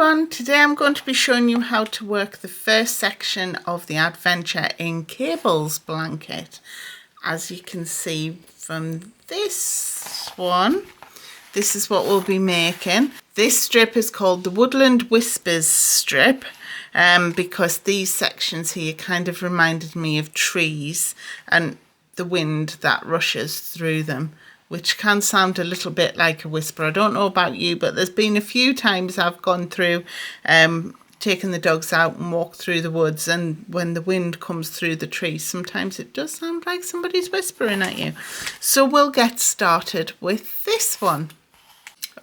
everyone, today I'm going to be showing you how to work the first section of the Adventure in Cables blanket. As you can see from this one, this is what we'll be making. This strip is called the Woodland Whispers strip because these sections here kind of reminded me of trees and the wind that rushes through them, which can sound a little bit like a whisper. I don't know about you, but there's been a few times I've gone through taking the dogs out and walked through the woods, and when the wind comes through the trees, sometimes it does sound like somebody's whispering at you. So we'll get started with this one.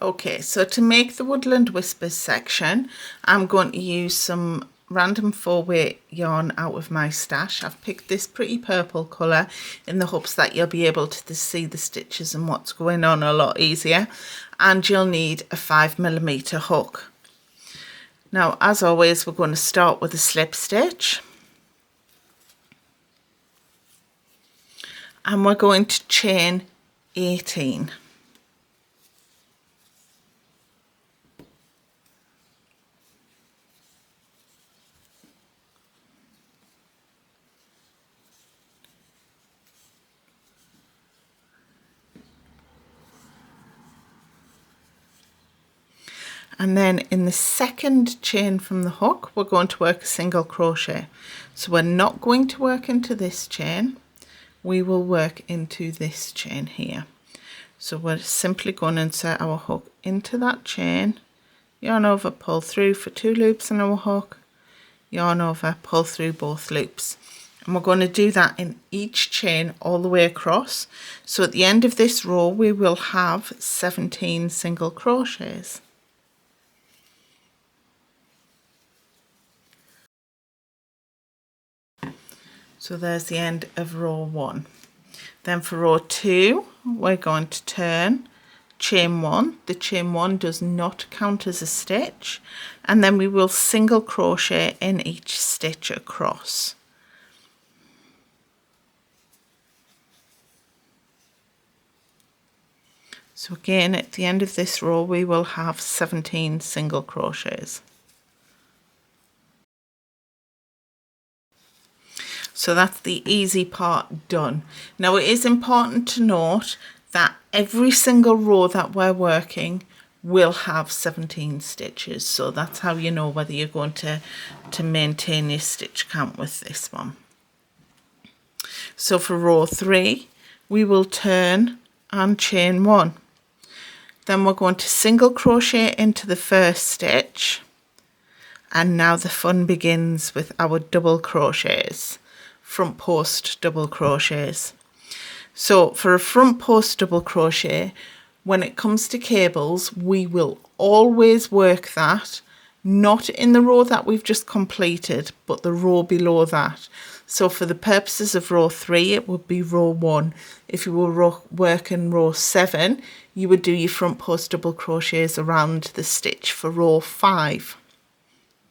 Okay, so to make the Woodland Whispers section, I'm going to use some random 4-weight yarn out of my stash. I've picked this pretty purple colour in the hopes that you'll be able to see the stitches and what's going on a lot easier. And you'll need a 5mm hook. Now, as always, we're going to start with a slip stitch. And we're going to chain 18. And then in the second chain from the hook, we're going to work a single crochet. So we're not going to work into this chain, we will work into this chain here. So we're simply going to insert our hook into that chain, yarn over, pull through for 2 loops in our hook, yarn over, pull through both loops. And we're going to do that in each chain all the way across. So at the end of this row, we will have 17 single crochets. So there's the end of row 1. Then for row 2, we're going to turn, chain 1. The chain 1 does not count as a stitch. And then we will single crochet in each stitch across. So again, at the end of this row, we will have 17 single crochets. So that's the easy part done. Now it is important to note that every single row that we're working will have 17 stitches. So that's how you know whether you're going to maintain your stitch count with this one. So for row 3, we will turn and chain 1. Then we're going to single crochet into the first stitch. And now the fun begins with our double crochets. Front post double crochets. So for a front post double crochet, when it comes to cables, we will always work that not in the row that we've just completed, but the row below that. So for the purposes of row 3, it would be row 1. If you were working row 7, you would do your front post double crochets around the stitch for row 5.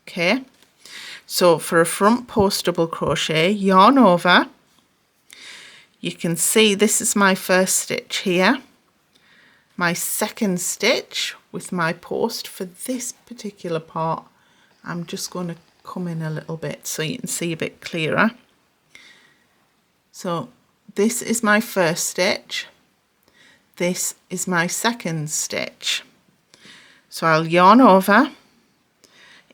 Okay. So for a front post double crochet, yarn over. You can see this is my first stitch here. My second stitch with my post for this particular part. I'm just going to come in a little bit so you can see a bit clearer. So this is my first stitch. This is my second stitch. So I'll yarn over,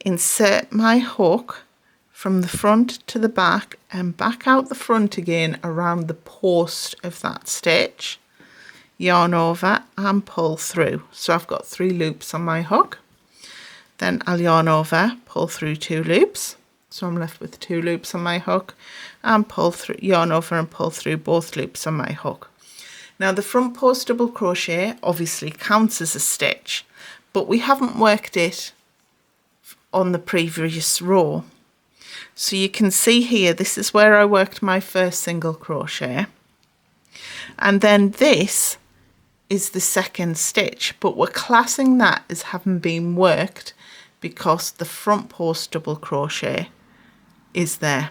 insert my hook from the front to the back and back out the front again around the post of that stitch, yarn over and pull through. So I've got 3 loops on my hook. Then I'll yarn over, pull through 2 loops. So I'm left with 2 loops on my hook and pull through, yarn over and pull through both loops on my hook. Now the front post double crochet obviously counts as a stitch, but we haven't worked it on the previous row. So you can see here, this is where I worked my first single crochet. And then this is the second stitch, but we're classing that as having been worked because the front post double crochet is there.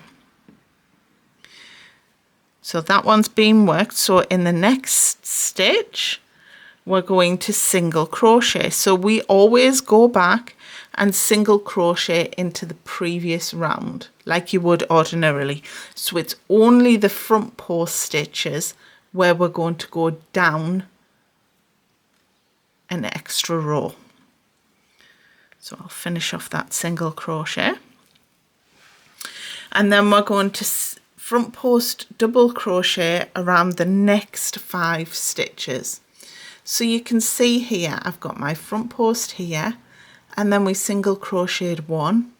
So that one's been worked. So in the next stitch, we're going to single crochet. So we always go back and single crochet into the previous round like you would ordinarily. So it's only the front post stitches where we're going to go down an extra row. So I'll finish off that single crochet, and then we're going to front post double crochet around the next 5 stitches. So you can see here I've got my front post here, and then we single crocheted 1.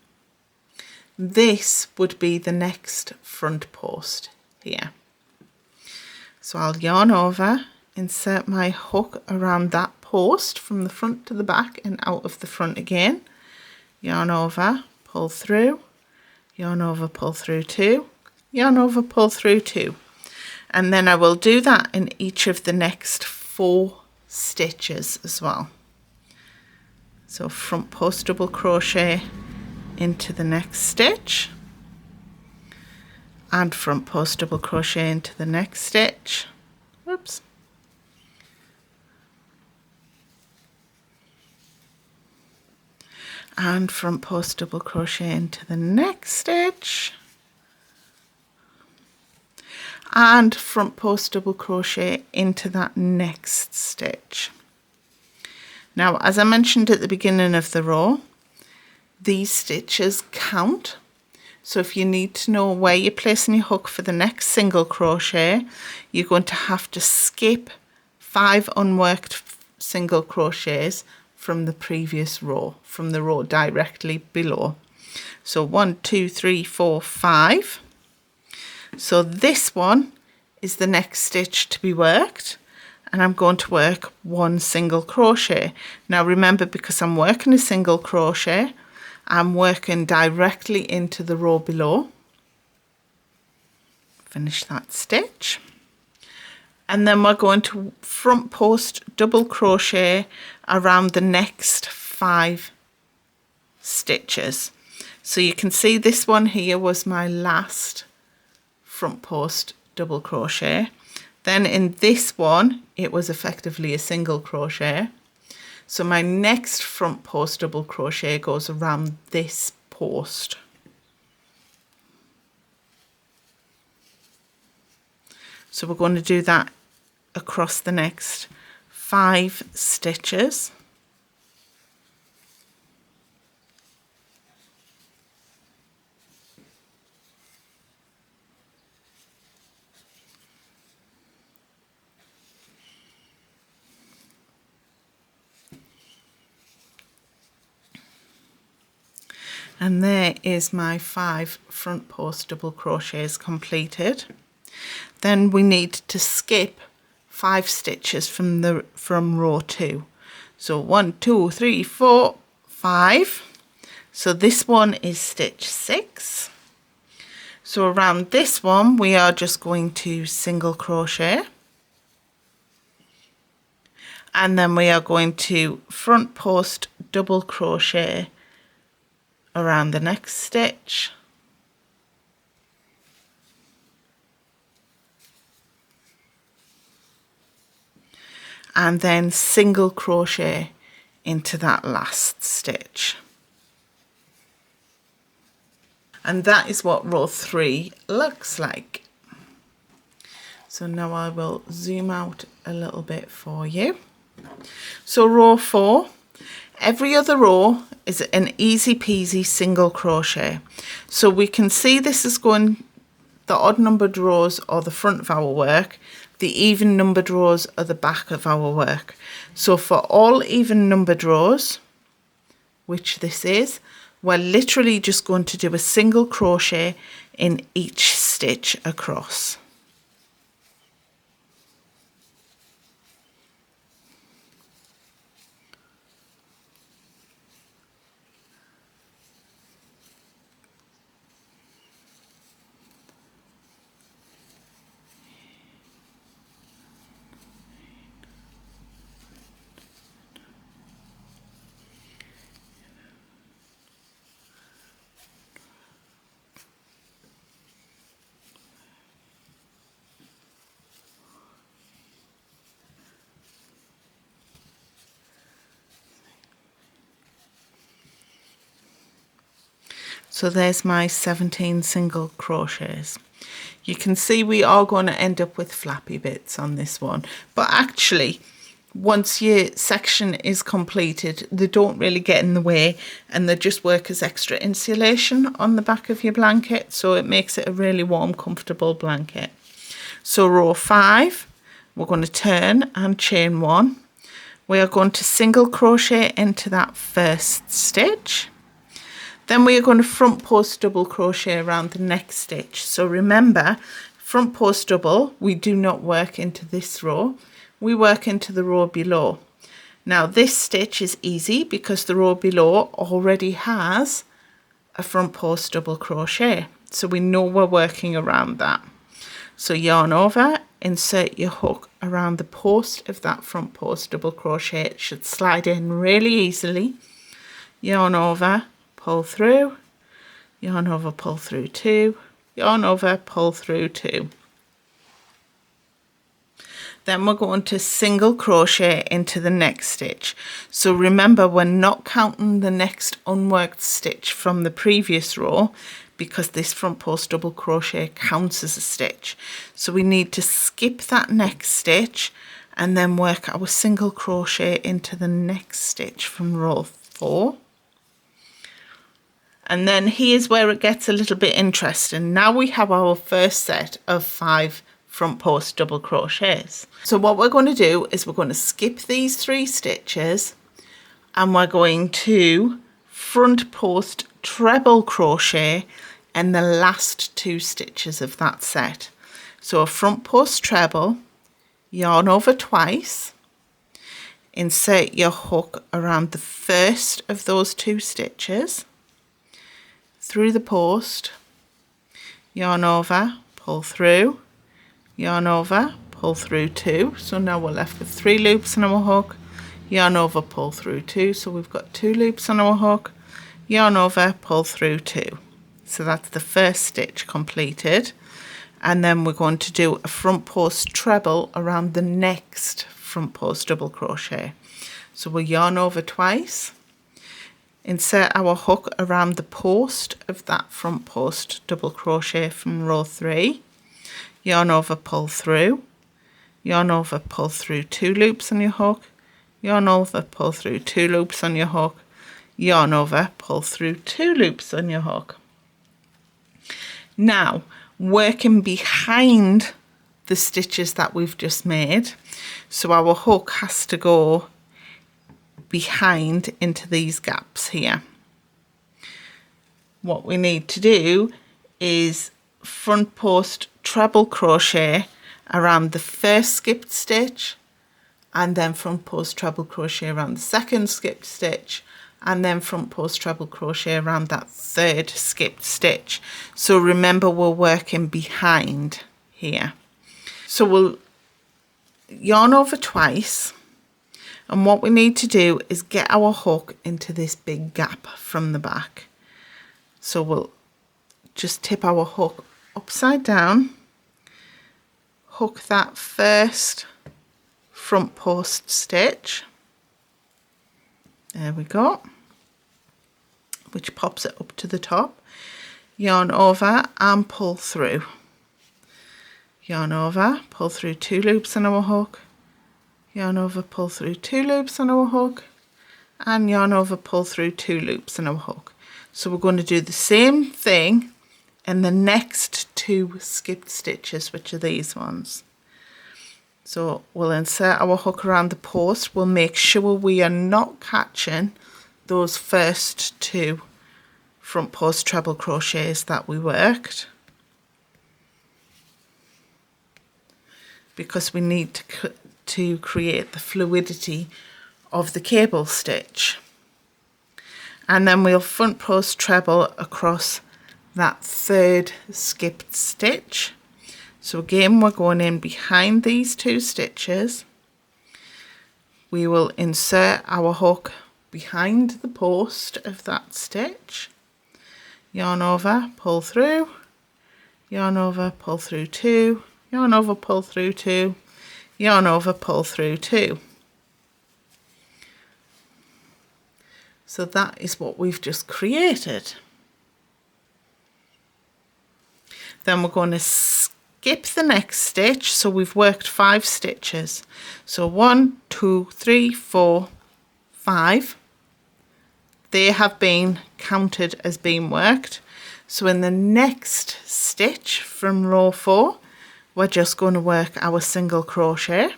This would be the next front post here. So I'll yarn over, insert my hook around that post from the front to the back and out of the front again, yarn over, pull through, yarn over, pull through 2, yarn over, pull through 2, and then I will do that in each of the next 4 stitches as well. So front post double crochet into the next stitch, and front post double crochet into the next stitch. Whoops. And front post double crochet into the next stitch, and front post double crochet into that next stitch. Now, as I mentioned at the beginning of the row, these stitches count. So if you need to know where you're placing your hook for the next single crochet, you're going to have to skip 5 unworked single crochets from the previous row, from the row directly below. So 1, 2, 3, 4, 5. So this one is the next stitch to be worked, and I'm going to work 1 single crochet. Now remember, because I'm working a single crochet, I'm working directly into the row below. Finish that stitch, and then we're going to front post double crochet around the next 5 stitches. So you can see this one here was my last front post double crochet. Then in this one it was effectively a single crochet. So my next front post double crochet goes around this post. So we're going to do that across the next 5 stitches. And there is my 5 front post double crochets completed. Then we need to skip 5 stitches from row 2. So 1, 2, 3, 4, 5. So this one is stitch 6. So around this one we are just going to single crochet, and then we are going to front post double crochet around the next stitch, and then single crochet into that last stitch. And that is what row 3 looks like. So now I will zoom out a little bit for you. So row 4, every other row is an easy peasy single crochet. So we can see this is going, the odd numbered rows are the front of our work, the even numbered rows are the back of our work. So for all even numbered rows, which this is, we're literally just going to do a single crochet in each stitch across. So there's my 17 single crochets. You can see we are going to end up with flappy bits on this one, but actually once your section is completed, they don't really get in the way, and they just work as extra insulation on the back of your blanket, so it makes it a really warm, comfortable blanket. So row 5, we're going to turn and chain 1. We are going to single crochet into that first stitch. Then we are going to front post double crochet around the next stitch. So remember, front post double, we do not work into this row, we work into the row below. Now this stitch is easy because the row below already has a front post double crochet, so we know we're working around that. So yarn over, insert your hook around the post of that front post double crochet. It should slide in really easily. Yarn over, pull through, yarn over, pull through 2, yarn over, pull through 2. Then we're going to single crochet into the next stitch. So remember, we're not counting the next unworked stitch from the previous row because this front post double crochet counts as a stitch. So we need to skip that next stitch and then work our single crochet into the next stitch from row 4. And then here's where it gets a little bit interesting. Now we have our first set of 5 front post double crochets. So what we're going to do is we're going to skip these 3 stitches and we're going to front post treble crochet in the last 2 stitches of that set. So a front post treble, yarn over twice, insert your hook around the first of those 2 stitches, through the post, yarn over, pull through, yarn over, pull through 2. So now we're left with 3 loops on our hook, yarn over, pull through 2. So we've got 2 loops on our hook, yarn over, pull through 2. So that's the first stitch completed. And then we're going to do a front post treble around the next front post double crochet. So we'll yarn over twice, insert our hook around the post of that front post double crochet from row 3, yarn over, pull through, yarn over, pull through 2 loops on your hook, yarn over, pull through 2 loops on your hook, yarn over, pull through 2 loops on your hook. Now working behind the stitches that we've just made, so our hook has to go behind into these gaps here. What we need to do is front post treble crochet around the first skipped stitch, and then front post treble crochet around the second skipped stitch, and then front post treble crochet around that third skipped stitch. So remember, we're working behind here. So we'll yarn over twice, and what we need to do is get our hook into this big gap from the back. So we'll just tip our hook upside down, hook that first front post stitch, there we go, which pops it up to the top, yarn over and pull through, yarn over, pull through 2 loops on our hook, yarn over, pull through 2 loops on our hook, and yarn over, pull through 2 loops on our hook. So we're going to do the same thing in the next 2 skipped stitches, which are these ones. So we'll insert our hook around the post. We'll make sure we are not catching those first 2 front post treble crochets that we worked, because we need to create the fluidity of the cable stitch. And then we'll front post treble across that third skipped stitch. So again, we're going in behind these 2 stitches. We will insert our hook behind the post of that stitch, yarn over, pull through, yarn over, pull through 2, yarn over, pull through 2, yarn over, pull through 2. So that is what we've just created. Then we're going to skip the next stitch. So we've worked 5 stitches. So 1, 2, 3, 4, 5. They have been counted as being worked. So in the next stitch from row 4, we're just going to work our single crochet.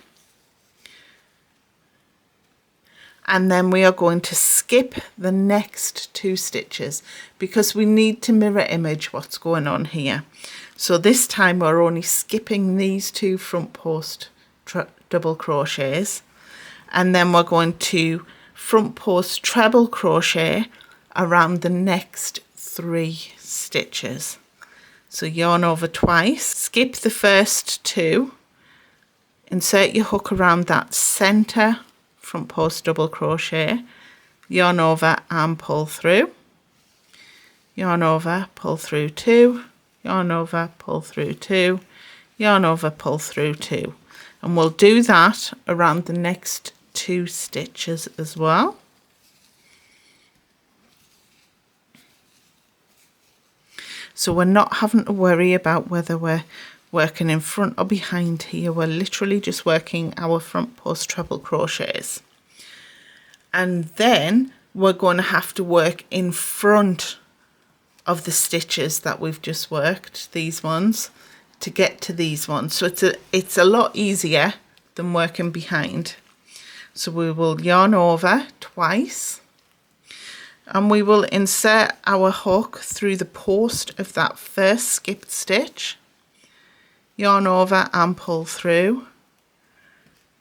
And then we are going to skip the next 2 stitches because we need to mirror image what's going on here. So this time we're only skipping these 2 front post double crochets, and then we're going to front post treble crochet around the next 3 stitches. So yarn over twice, skip the first 2, insert your hook around that center front post double crochet, yarn over and pull through, yarn over, pull through 2, yarn over, pull through 2, yarn over, pull through 2, and we'll do that around the next 2 stitches as well. So we're not having to worry about whether we're working in front or behind here. We're literally just working our front post treble crochets, and then we're going to have to work in front of the stitches that we've just worked, these ones, to get to these ones. So it's a lot easier than working behind. So we will yarn over twice, and we will insert our hook through the post of that first skipped stitch, yarn over and pull through,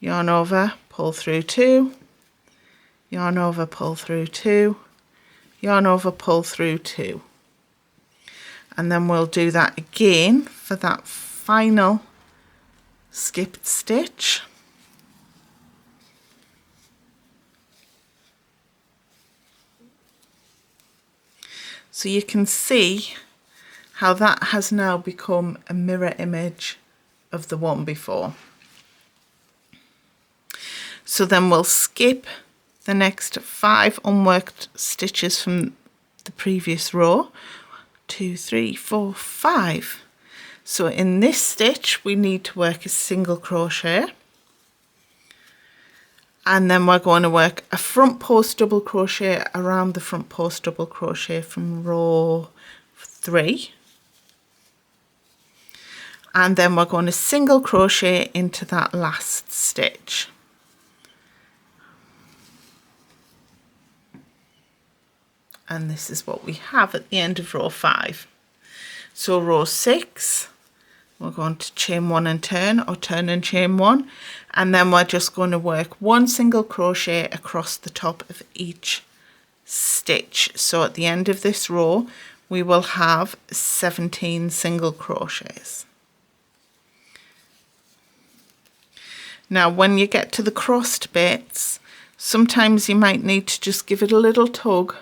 yarn over, pull through 2, yarn over, pull through 2, yarn over, pull through 2. And then we'll do that again for that final skipped stitch. So you can see how that has now become a mirror image of the one before. So then we'll skip the next 5 unworked stitches from the previous row. 2, 3, 4, 5. So in this stitch we need to work a single crochet, and then we're going to work a front post double crochet around the front post double crochet from row 3, and then we're going to single crochet into that last stitch. And this is what we have at the end of row 5. So row 6, we're going to chain 1 and turn, or turn and chain 1, and then we're just going to work 1 single crochet across the top of each stitch. So at the end of this row we will have 17 single crochets. Now when you get to the crossed bits, sometimes you might need to just give it a little tug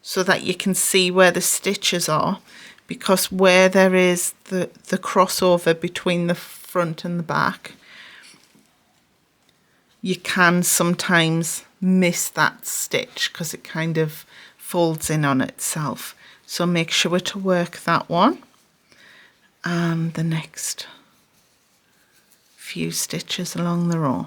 so that you can see where the stitches are, because where there is the crossover between the front and the back, you can sometimes miss that stitch because it kind of folds in on itself. So make sure to work that one and the next few stitches along the row.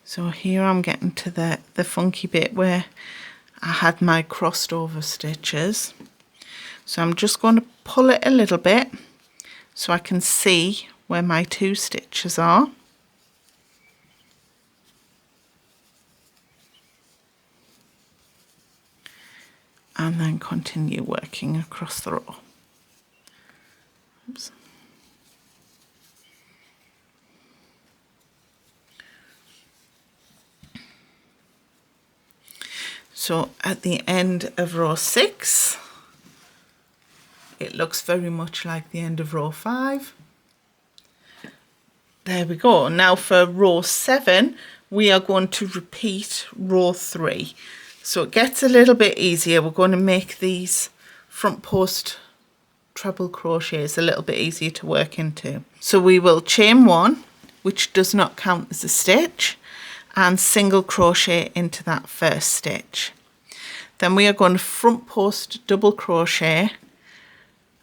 So here I'm getting to the funky bit where I had my crossed over stitches. So I'm just going to pull it a little bit so I can see where my 2 stitches are. And then continue working across the row. Oops. So at the end of row 6, it looks very much like the end of row 5. There we go. Now for row 7, we are going to repeat row 3. So it gets a little bit easier. We're going to make these front post treble crochets a little bit easier to work into. So we will chain 1, which does not count as a stitch, and single crochet into that first stitch. Then we are going to front post double crochet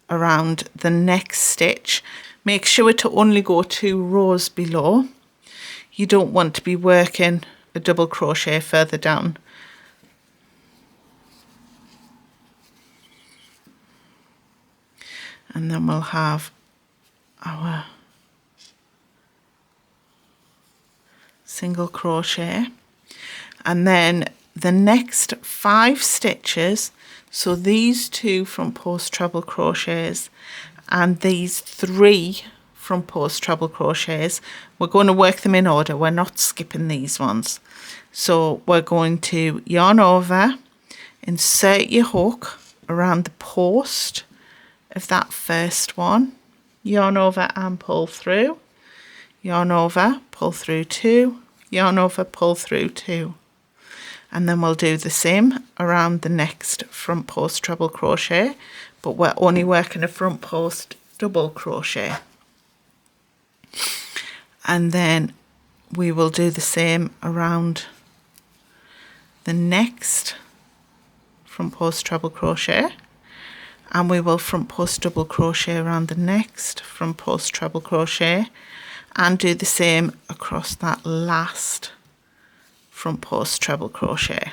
around the next stitch. Make sure to only go 2 rows below. You don't want to be working a double crochet further down. And then we'll have our single crochet, and then the next 5 stitches, so these 2 front post treble crochets and these 3 front post treble crochets, we're going to work them in order. We're not skipping these ones. So we're going to yarn over, insert your hook around the post of that first one, yarn over and pull through, yarn over, pull through 2, yarn over, pull through 2, and then we'll do the same around the next front post treble crochet, but we're only working a front post double crochet. And then we will do the same around the next front post treble crochet, and we will front post double crochet around the next front post treble crochet, and do the same across that last front post treble crochet.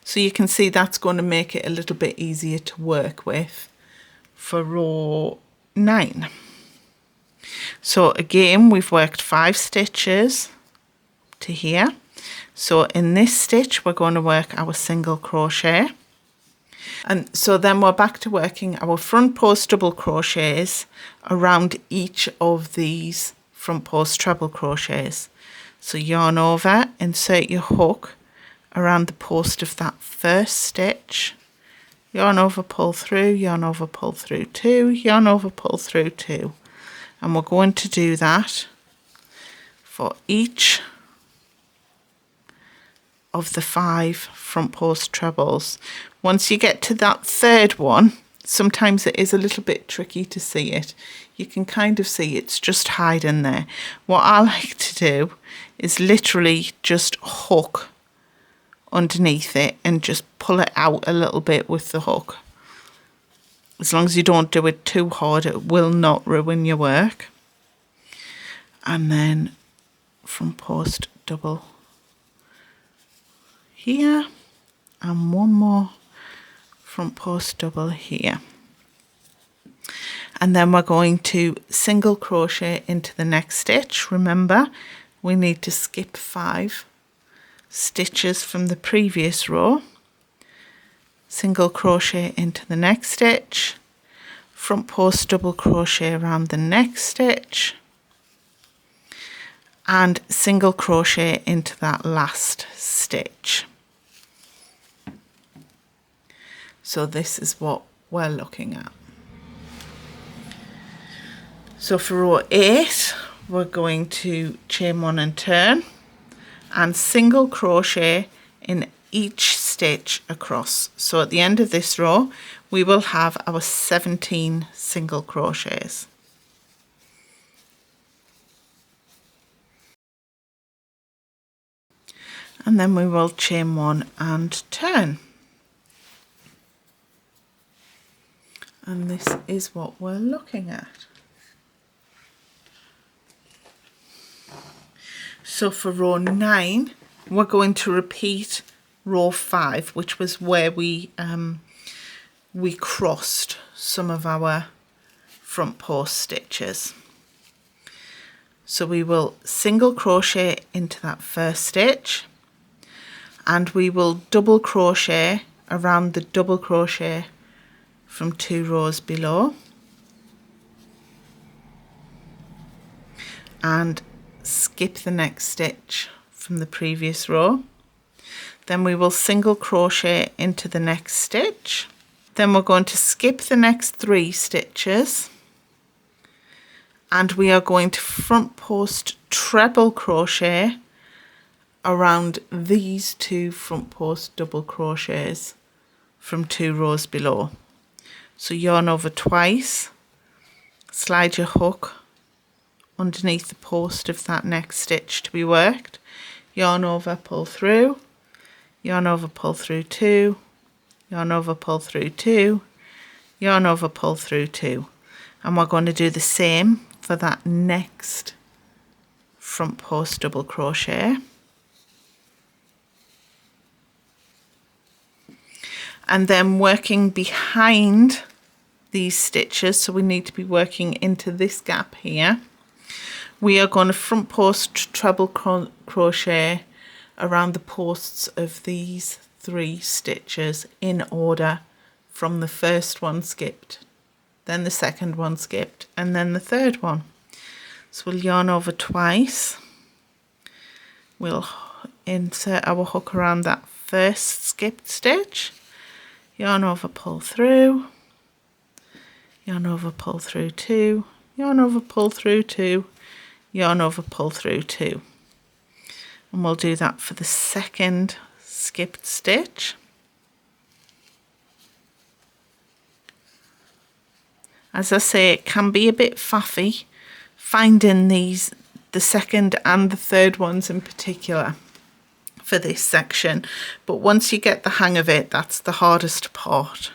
So you can see that's going to make it a little bit easier to work with for row 9. So again, we've worked 5 stitches to here. So in this stitch we're going to work our single crochet, and so then we're back to working our front post double crochets around each of these front post treble crochets. So yarn over, insert your hook around the post of that first stitch, yarn over, pull through, yarn over, pull through 2, yarn over, pull through 2, and we're going to do that for each of the 5 front post trebles. Once you get to that third one, sometimes it is a little bit tricky to see it. You can kind of see it's just hiding there. What I like to do is literally just hook underneath it and just pull it out a little bit with the hook. As long as you don't do it too hard, it will not ruin your work. And then front post double here, and one more front post double here, and then we're going to single crochet into the next stitch. Remember, we need to skip 5 stitches from the previous row. Single crochet into the next stitch, front post double crochet around the next stitch, and single crochet into that last stitch. So this is what we're looking at. So for row 8, we're going to chain 1 and turn, and single crochet in each stitch across. So at the end of this row, we will have our 17 single crochets. And then we will chain 1 and turn. And this is what we're looking at. So for row 9, we're going to repeat row 5, which was where we crossed some of our front post stitches. So we will single crochet into that first stitch, and we will double crochet around the double crochet from 2 rows below, and skip the next stitch from the previous row. Then we will single crochet into the next stitch. Then we're going to skip the next 3 stitches, and we are going to front post treble crochet around these 2 front post double crochets from 2 rows below. So yarn over twice, slide your hook underneath the post of that next stitch to be worked. Yarn over, pull through, yarn over, pull through 2, yarn over, pull through 2, yarn over, pull through 2, and we're going to do the same for that next front post double crochet. And then working behind these stitches, so we need to be working into this gap here, we are going to front post treble crochet around the posts of these 3 stitches in order, from the first one skipped, then the second one skipped, and then the third one. So we'll yarn over twice, we'll insert our hook around that first skipped stitch, yarn over, pull through, yarn over, pull through 2, yarn over, pull through 2, yarn over, pull through 2, and we'll do that for the second skipped stitch. As I say, it can be a bit faffy finding these, the second and the third ones in particular, for this section, but once you get the hang of it, that's the hardest part.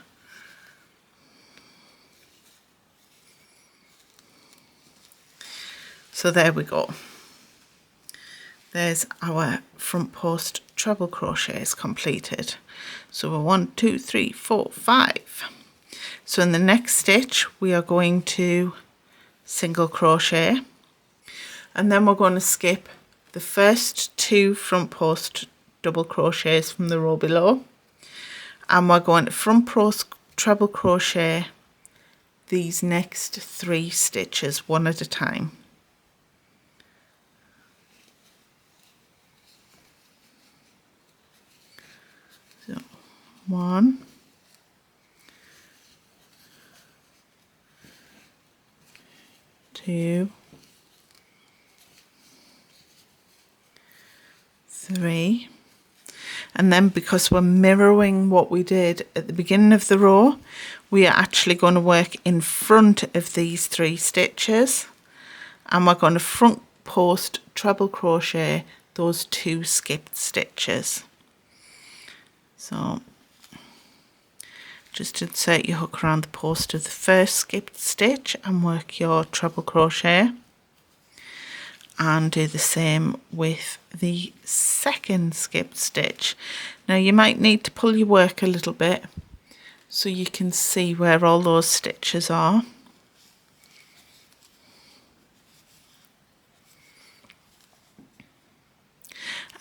So there we go. There's our front post treble crochets completed. So we're 1, 2, 3, 4, 5. So in the next stitch we are going to single crochet, and then we're going to skip the first 2 front post double crochets from the row below, and we're going to front post treble crochet these next 3 stitches one at a time. So 1, 2, 3, and then because we're mirroring what we did at the beginning of the row, we are actually going to work in front of these 3 stitches, and we're going to front post treble crochet those 2 skipped stitches. So just insert your hook around the post of the first skipped stitch and work your treble crochet, and do the same with the second skipped stitch. Now you might need to pull your work a little bit so you can see where all those stitches are.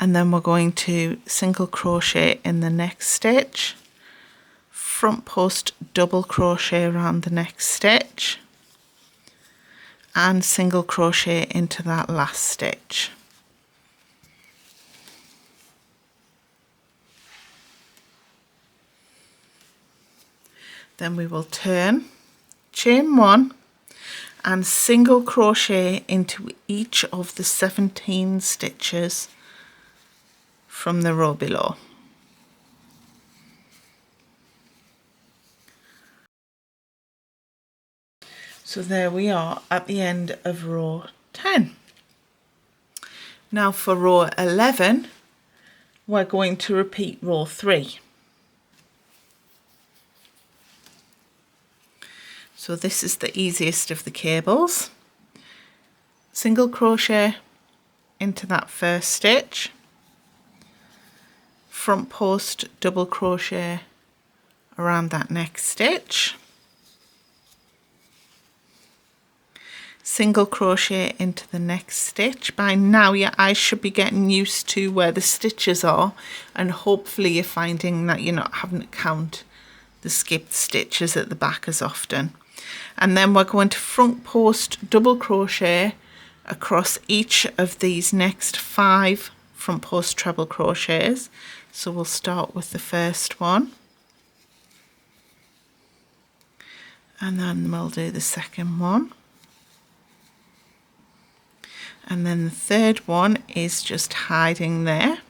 And then we're going to single crochet in the next stitch, front post double crochet around the next stitch, and single crochet into that last stitch. Then we will turn, chain 1, and single crochet into each of the 17 stitches from the row below. So there we are at the end of row 10. Now for row 11, we're going to repeat row 3. So this is the easiest of the cables. Single crochet into that first stitch, front post double crochet around that next stitch, single crochet into the next stitch. By now your eyes should be getting used to where the stitches are, and hopefully you're finding that you're not having to count the skipped stitches at the back as often. And then we're going to front post double crochet across each of these next 5 front post treble crochets. So we'll start with the first one, and then we'll do the second one, and then the third one is just hiding there,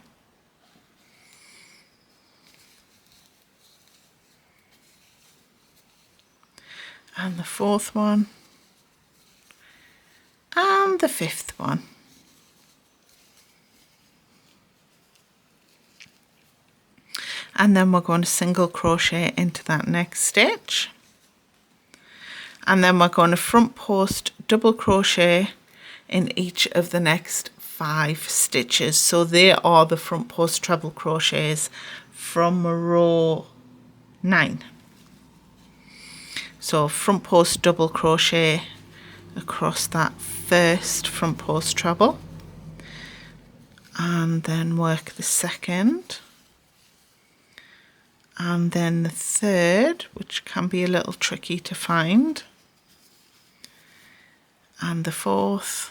and the fourth one, and the 5th one. And then we're going to single crochet into that next stitch, and then we're going to front post double crochet in each of the next 5 stitches. So they are the front post treble crochets from row 9. So front post double crochet across that first front post treble, and then work the second, and then the third, which can be a little tricky to find, and the 4th,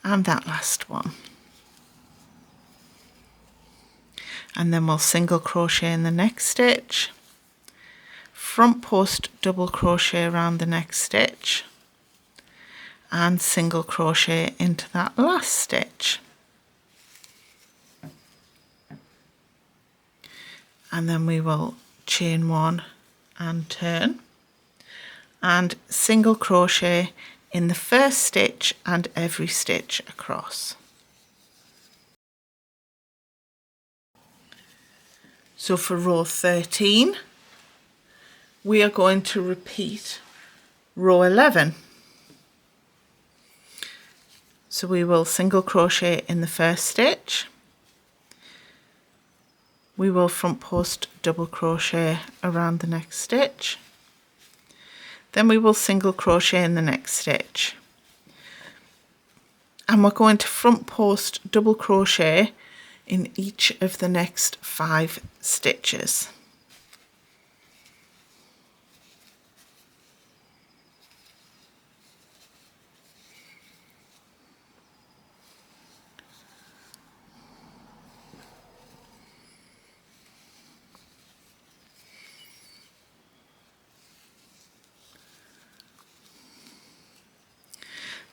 and that last one. And then we'll single crochet in the next stitch, front post double crochet around the next stitch, and single crochet into that last stitch. And then we will chain 1 and turn, and single crochet in the first stitch and every stitch across. So for row 13, we are going to repeat row 11. So we will single crochet in the first stitch, we will front post double crochet around the next stitch, then we will single crochet in the next stitch, and we're going to front post double crochet in each of the next 5 stitches.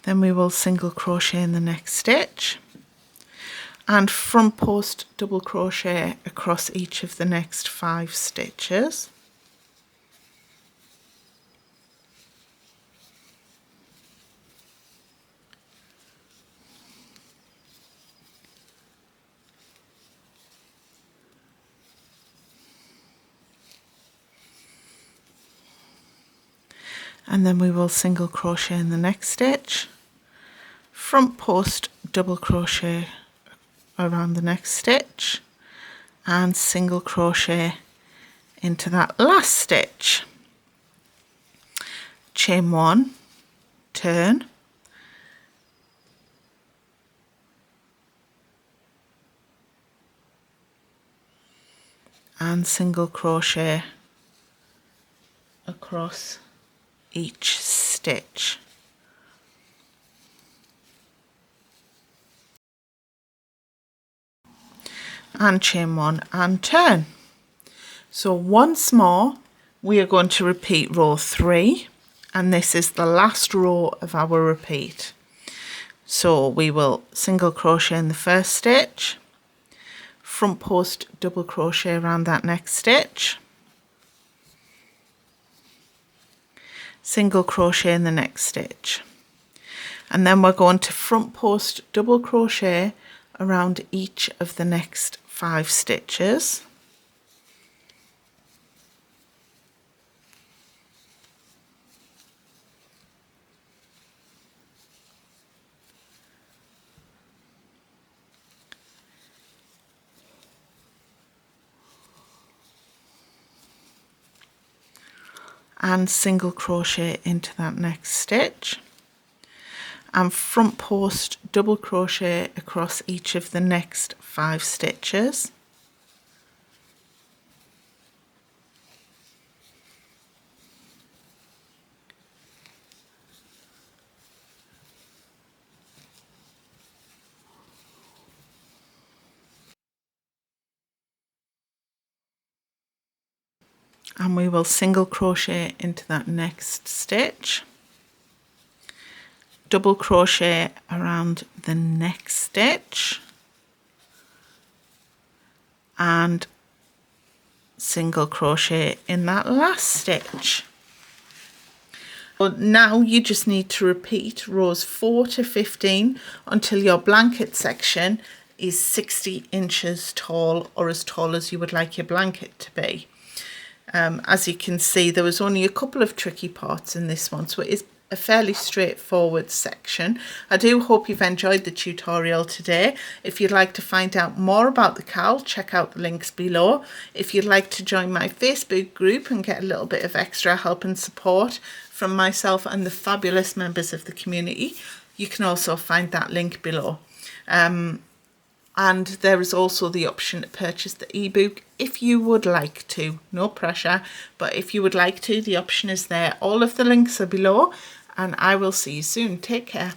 Then we will single crochet in the next stitch and front post double crochet across each of the next 5 stitches. And then we will single crochet in the next stitch, front post double crochet around the next stitch, and single crochet into that last stitch. Chain 1, turn, and single crochet across each stitch. And chain 1 and turn. So once more we are going to repeat row 3, and this is the last row of our repeat. So we will single crochet in the first stitch, front post double crochet around that next stitch, single crochet in the next stitch, and then we're going to front post double crochet around each of the next 5 stitches, and single crochet into that next stitch, and front post double crochet across each of the next 5 stitches, and we will single crochet into that next stitch, double crochet around the next stitch, and single crochet in that last stitch. But now you just need to repeat rows 4 to 15 until your blanket section is 60 inches tall, or as tall as you would like your blanket to be. As you can see, there was only a couple of tricky parts in this one, so it is a fairly straightforward section. I do hope you've enjoyed the tutorial today. If you'd like to find out more about the cowl, check out the links below. If you'd like to join my Facebook group and get a little bit of extra help and support from myself and the fabulous members of the community, you can also find that link below. And there is also the option to purchase the ebook if you would like to. No pressure, but if you would like to, the option is there. All of the links are below, and I will see you soon. Take care.